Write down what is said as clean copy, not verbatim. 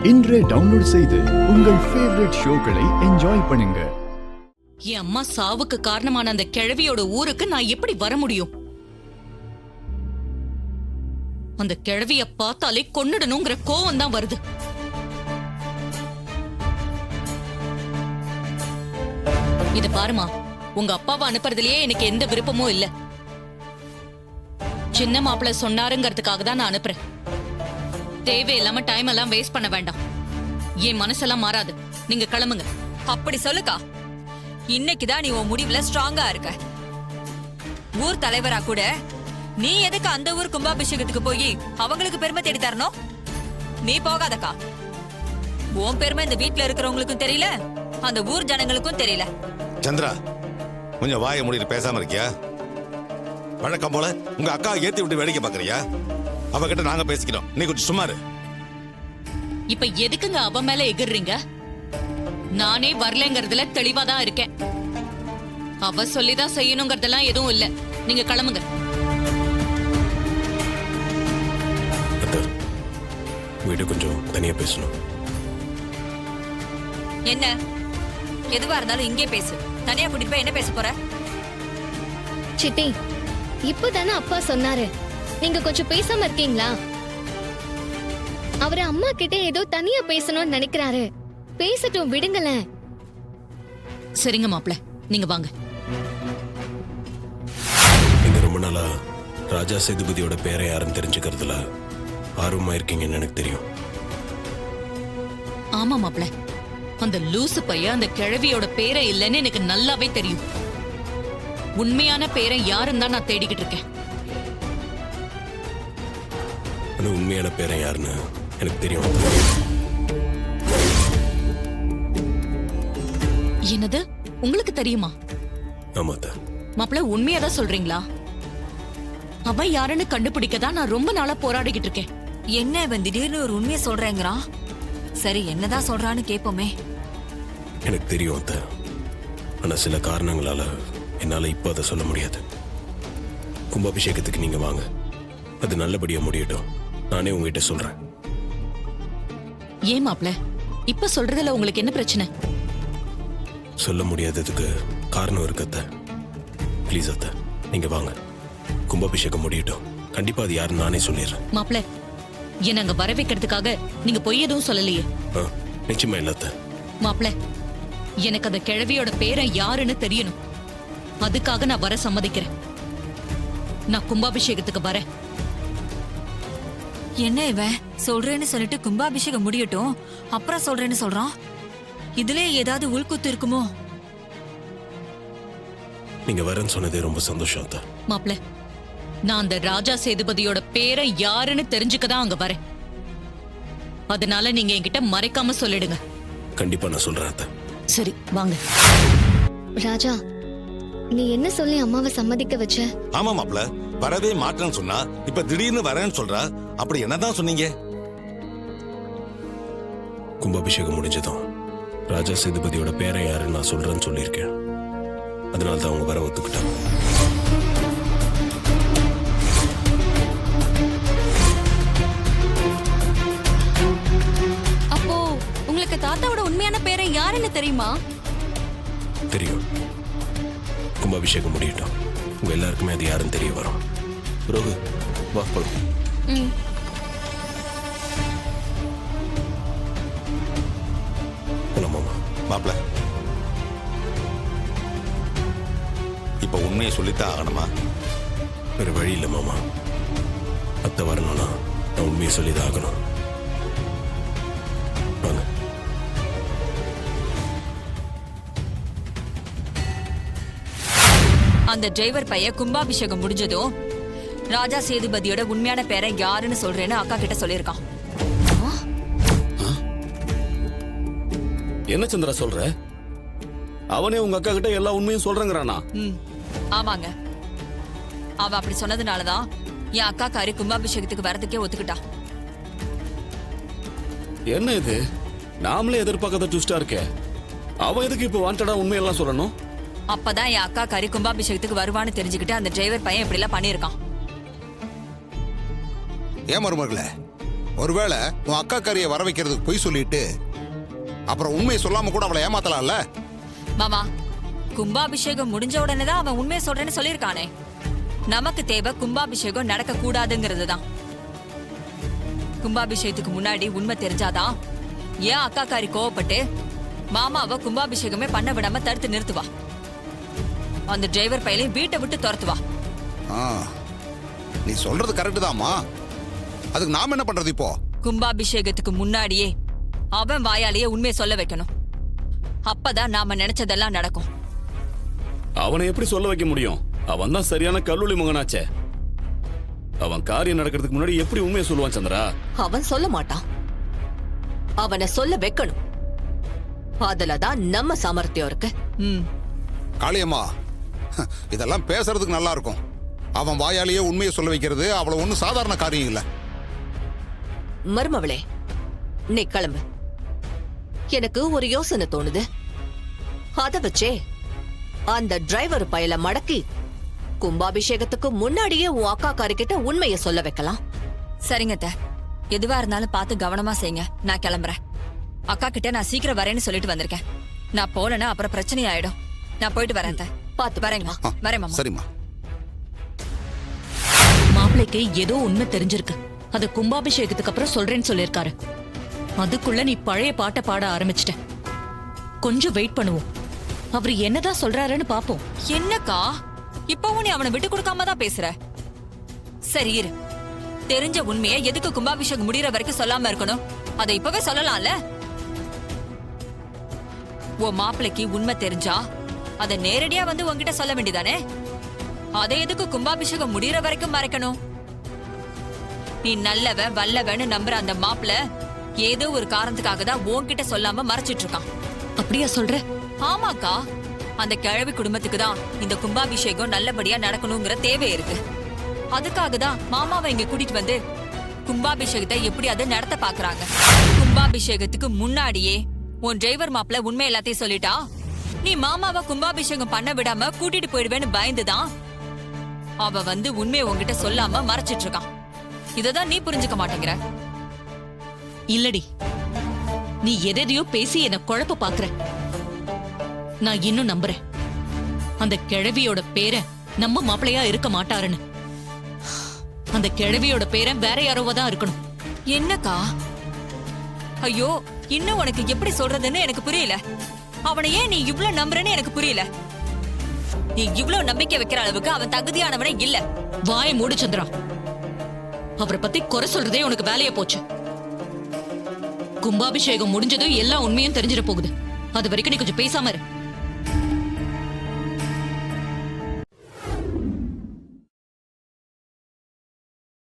இன்றே டவுன்லோட் செய்து உங்கள் ஃபேவரட் ஷோக்களை என்ஜாய் பண்ணுங்க. என் அம்மா சாவுக்கு காரணமான அந்த கிழவியோட ஊருக்கு நான் எப்படி வர முடியும்? அந்த கிழவிய பார்த்தாலே கொன்னுடணுங்கிற கோவம் தான் வருது. இது பாருமா, உங்க அப்பாவை அனுப்புறதுலயே எனக்கு எந்த விருப்பமும் இல்ல. சின்ன மாப்பிள்ள சொன்னாருங்கிறதுக்காக தான் நான் அனுப்புறேன். தேவையில்லாம டைம் எல்லாம் வேஸ்ட் பண்ண வேண்டாம். என் மனசெல்லாம் மாறாது. நீங்க கிளம்புங்க. அப்படி சொல்லுக்கா. இன்னைக்குதான் நீ உன் முடிவுல ஸ்ட்ராங்கா இருக்க. ஊர் தலைவரா கூட நீ எதுக்கு அந்த ஊர் கும்பாபிஷேகத்துக்கு போய் அவங்களுக்கு பெருமை தேடி தரணும்? நீ போகாதக்கா. உன் பெருமை இந்த வீட்டுல இருக்கிறவங்களுக்கும் தெரியல, அந்த ஊர் ஜனங்களுக்கும் தெரியல. சந்திரா, கொஞ்சம் வாயை மூடிட்டு பேசாம இருக்கியா? வழக்கம் போல உங்க அக்கா ஏத்தி விட்டு வேடிக்கை பாக்குறியா? அவகிட்ட நாங்க பேசிக்கிறோம், நீ கொஞ்சம் சும்மாரு. இப்ப எதுக்குங்க அவ மேல எகிர்றீங்க? நானே வரலங்கிறதுல தெளிவா தான் இருக்கேன். அவ சொல்லிதான் செய்யணுங்கிறதெல்லாம் எதுவும் இல்ல. நீங்க கிளம்புங்க. வீடு கொஞ்சம் தனியா பேசணும். என்ன எதுவா இருந்தாலும் இங்கே பேசு. தனியா கூட்டிட்டு போய் என்ன பேச போற? சித்தி, இப்பதானே அப்பா சொன்னாரு, நீங்க கொஞ்சம் பேசாம இருக்கீங்களா? அவரு அம்மா கிட்ட ஏதோ தனியா பேசணும்னு நினைக்கிறாரு. பேசட்டும், விடுங்களேன். சரிங்க மாப்ள, நீங்க வாங்க. நீங்க ரொம்ப நாளா ராஜா சேதுபதியோட பேரை யாருன்னு தெரிஞ்சுக்கிறதுல ஆர்வமா இருக்கீங்கன்னு எனக்கு தெரியும். ஆமா மாப்ள, அந்த லூசு பையன் அந்த கிழவியோட பேரை இல்லைன்னு எனக்கு நல்லாவே தெரியும். உண்மையான பேரை யாருன்னு தான் நான் தேடிக்கிட்டு இருக்கேன். அந்த உண்மையான பேரை யாருன்னு எனக்கு தெரியும். என்னது, உங்களுக்கு தெரியுமா? ஆமாத்த. மாப்ள, உண்மையாதான் சொல்றீங்களா? அவ யாருன்னு கண்டுபிடிக்கதான் நான் ரொம்ப நாளா போராடிக்கிட்டு இருக்கேன். என்ன இவன் திடீர்னு ஒரு உண்மையை சொல்றேங்கிறான்? சரி, என்னதான் சொல்றான்னு கேட்போமே. எனக்கு தெரியும் அத்த. ஆனா சில காரணங்களால என்னால இப்ப அதை சொல்ல முடியாது. கும்பாபிஷேகத்துக்கு நீங்க வாங்க, அது நல்லபடியா முடியட்டும். நானே உங்ககிட்ட சொல்றேன். ஏன் மாப்ள, இப்ப சொல்றதுல உங்களுக்கு என்ன பிரச்சனை? சொல்ல முடியாததுக்கு காரணம் இருக்கு அத்த. ப்ளீஸ் அத்த, நீங்க வாங்க. கும்பாபிஷேகம் முடியட்டும். கண்டிப்பா அது யாருன்னு நானே சொல்லிடுறேன். மாப்ள, என்ன அங்க வர வைக்கிறதுக்காக நீங்க பொய் எதுவும் சொல்லலையே? நிச்சயமா இல்ல அத்த. மாப்ள, எனக்கு அந்த கிழவியோட பேரை யாருன்னு தெரியணும். அதுக்காக நான் வர சம்மதிக்கிறேன். நான் கும்பாபிஷேகத்துக்கு வரேன். என்ன இவன் சொல்றேன்னு சொல்லிட்டு கும்பாபிஷேகம் முடியட்டும் அப்புறம் சொல்றேன்னு சொல்றான். இதுல ஏதாவது உள்குத்து இருக்குமோ? நீங்க வரேன்னு சொன்னதே ரொம்ப சந்தோஷம் அத்த. மாப்ள, நான் அந்த ராஜா சேதுபதியோட பேரை யாருன்னு தெரிஞ்சுக்கதான் அங்க வரேன். அதனால நீங்க என்கிட்ட மறைக்காம சொல்லிடுங்க. கண்டிப்பா நான் சொல்றேன் அத்த. சரி, வாங்க. ராஜா, நீ என்ன சொல்லி அம்மாவை சம்மதிக்க வச்ச? ஆமா மாப்ள, வரவே மாட்டேன்னு சொன்னா இப்ப திடீர்னு வரேன்னு சொல்றா. அப்படி என்னதான் சொன்னீங்க? கும்பாபிஷேகம் முடிஞ்சதும் ராஜா சேதுபதியோட பேரை யாருன்னு நான் சொல்றேன்னு சொல்லியிருக்கேன். அதனால தான் அவங்க வர ஒத்துக்கிட்டாங்க. அப்போ உங்களுக்கு தாத்தாவோட உண்மையான பேரை யாருன்னு தெரியுமா? தெரியும். கும்பாபிஷேகம் முடியட்டும், உங்க எல்லாருக்குமே அது யாருன்னு தெரிய வரும். ரோகு, வா போலாம். மாப்ள, இப்ப உண்மையை சொல்லித்தான் ஆகணுமா? வேற வழி இல்லை மாமா. அத்தை வரணும்னா நான் உண்மையை சொல்லிதான் ஆகணும். வாங்க. அந்த டிரைவர் பையன் கும்பாபிஷேகம் முடிஞ்சதும் ராஜா சேதுபதியோட உண்மையான பேரை யாருன்னு சொல்றேன்னு அக்கா கிட்ட சொல்லியிருக்கான். என்ன சந்திரா சொல்ற? அவனே உங்க அக்கா கிட்ட எல்லா உண்மையும் சொல்றேங்கிறானா? ஆமாங்க. அவ அப்படி சொன்னதுனாலதான் என் அக்கா காரி கும்பாபிஷேகத்துக்கு வரதுக்கே ஒத்துக்கிட்டா. என்ன இது, நாமளே எதிர்பார்க்காத ட்விஸ்டா இருக்கே. அவன் எதுக்கு இப்ப வாண்டடா உண்மையெல்லாம் சொல்லணும்? அப்பதான் என் அக்கா காரி கும்பாபிஷேகத்துக்கு வருவான்னு தெரிஞ்சுக்கிட்டு அந்த டிரைவர் பையன் இப்படி எல்லாம் பண்ணிருக்கான். ஏன் மருமகளே, ஒருவேளை உன் அக்கா காரியை வர வைக்கிறதுக்கு பொய் சொல்லிட்டு அப்புறம் உண்மையை சொல்லாம கூட அவளை ஏமாத்தலாம்ல. மாமா, கும்பாபிஷேகம் முடிஞ்ச உடனே தான் அவன் உண்மையை சொல்றேன்னு சொல்லியிருக்கானே. நமக்கு தேவை கும்பாபிஷேகம் நடக்க கூடாதுங்கிறது தான். கும்பாபிஷேகத்துக்கு முன்னாடி உண்மை தெரிஞ்சாதான் ஏன் அக்காக்காரி கோவப்பட்டு மாமாவை கும்பாபிஷேகமே பண்ண விடாம தடுத்து நிறுத்துவா. அந்த டிரைவர் பையலையும் வீட்டை விட்டு துரத்துவா. ஆ, நீ சொல்றது கரெக்ட் தாம்மா. அதுக்கு நாம என்ன பண்றது இப்போ? கும்பாபிஷேகத்துக்கு முன்னாடியே அவன் வாயாலேயே உண்மையை சொல்ல வைக்கணும். அப்பதான் நாம நினைச்சதெல்லாம் நடக்கும். அவனை எப்படி சொல்ல வைக்க முடியும்? அவன் தான் சரியான கல்லூலி மகனாச்சே. அவன் காரியம் நடக்கிறதுக்கு முன்னாடி எப்படி உண்மையை சொல்லுவான் சந்திரா? அவன் சொல்ல மாட்டான், அவனை சொல்ல வைக்கணும். அதுலதான் நம்ம சாமர்த்தியம் இருக்கு. காளியம்மா, இதெல்லாம் பேசுறதுக்கு நல்லா இருக்கும். அவன் வாயாலேயே உண்மையை சொல்ல வைக்கிறது அவ்வளவு ஒன்றும் சாதாரண காரியம் இல்லை. மருமவளே, நீ கிளம்பு. எனக்கு ஒரு யோசனை தோணுது. அத வச்சே அந்த டிரைவர் பயல மடக்கி கும்பாபிஷேகத்துக்கு முன்னாடியே உன் அக்கா காரிக்கிட்ட உண்மையை சொல்ல வைக்கலாம். சரிங்க அத்தை, எதுவா இருந்தாலும் பார்த்து கவனமா செய்யுங்க. நான் கிளம்புறேன். அக்கா கிட்ட நான் சீக்கிரம் வரேன்னு சொல்லிட்டு வந்திருக்கேன். நான் போனேன்னா அப்புறம் பிரச்சனை ஆயிடும். நான் போயிட்டு வரேன் அத்தை. பார்த்து வரேங்கம்மா. வரேன் மாமா. சரிம்மா. மாப்பிள்ளைக்கு ஏதோ உண்மை தெரிஞ்சிருக்கு. அது கும்பாபிஷேகத்துக்கு அப்புறம் சொல்றேன்னு சொல்லிருக்காரு. அதுக்குள்ள நீ பழைய பாட்டை பாட ஆரம்பிச்சிட்ட. கொஞ்சம் வெயிட் பண்ணுவோம். அவர் என்னதான் சொல்றாருன்னு பாப்போம். என்னக்கா இப்பவும் நீ அவனை விட்டு கொடுக்காம தான் பேசுற? சரி இரு. தெரிஞ்ச உண்மையை எதுக்கு கும்பாபிஷேகம் முடியற வரைக்கும் சொல்லாம இருக்கணும்? அதை இப்பவே சொல்லலாம்ல. உன் மாப்பிளைக்கு உண்மை தெரிஞ்சா அதை நேரடியா வந்து உன்கிட்ட சொல்ல வேண்டியதானே? அதை எதுக்கு கும்பாபிஷேகம் முடியற வரைக்கும் மறைக்கணும்? நீ நல்லவன் வல்லவன்னு நம்புற அந்த மாப்பிள ஏதோ ஒரு காரணத்துக்காக தான் உன்கிட்ட சொல்லாம மறைச்சிட்டு இருக்கான். அப்படியா சொல்ற? ஆமாக்கா, அந்த கிழவி குடும்பத்துக்கு தான் இந்த கும்பாபிஷேகம் நல்லபடியா நடக்கணுங்கிற தேவை இருக்கு. அதுக்காக தான் மாமாவை இங்க கூட்டிட்டு வந்து கும்பாபிஷேகத்தை எப்படியாவது நடத்த பாக்குறாங்க. கும்பாபிஷேகத்துக்கு முன்னாடியே உன் டிரைவர் மாப்பிள உண்மை எல்லாத்தையும் சொல்லிட்டா நீ மாமாவை கும்பாபிஷேகம் பண்ண விடாம கூட்டிட்டு போயிடுவேன்னு பயந்துதான் அவ வந்து உண்மையை உன்கிட்ட சொல்லாம மறைச்சிட்டு இருக்கான். இததான் நீ புரிஞ்சுக்க மாட்டேங்கிற. இல்லடி, நீ எதையோ பேசி என்ன குழப்ப பாக்குற. நான் இன்னும் நம்புறேன் அந்த கிழவியோட பேரை நம்ம மாப்பிளையா இருக்க மாட்டாருன்னு. அந்த கிழவியோட பேரை வேற யாரோவதான் இருக்கணும். என்னக்கா? ஐயோ, இன்னும் உனக்கு எப்படி சொல்றதுன்னு எனக்கு புரியல. அவனை ஏன் நீ இவ்ளோ நம்புறன்னு எனக்கு புரியல. நீ இவ்ளோ நம்பிக்கை வைக்கிற அளவுக்கு அவன் தகுதியானவனே இல்ல. வாய மூடு சந்திரா. அவரை பத்தி குறை சொல்றதே உனக்கு வேலையா போச்சு. கும்பாபிஷேகம் முடிஞ்சதும் எல்லா உண்மையும் தெரிஞ்சிட போகுது. அது வரைக்கும் நீ கொஞ்சம் பேசாம இரு.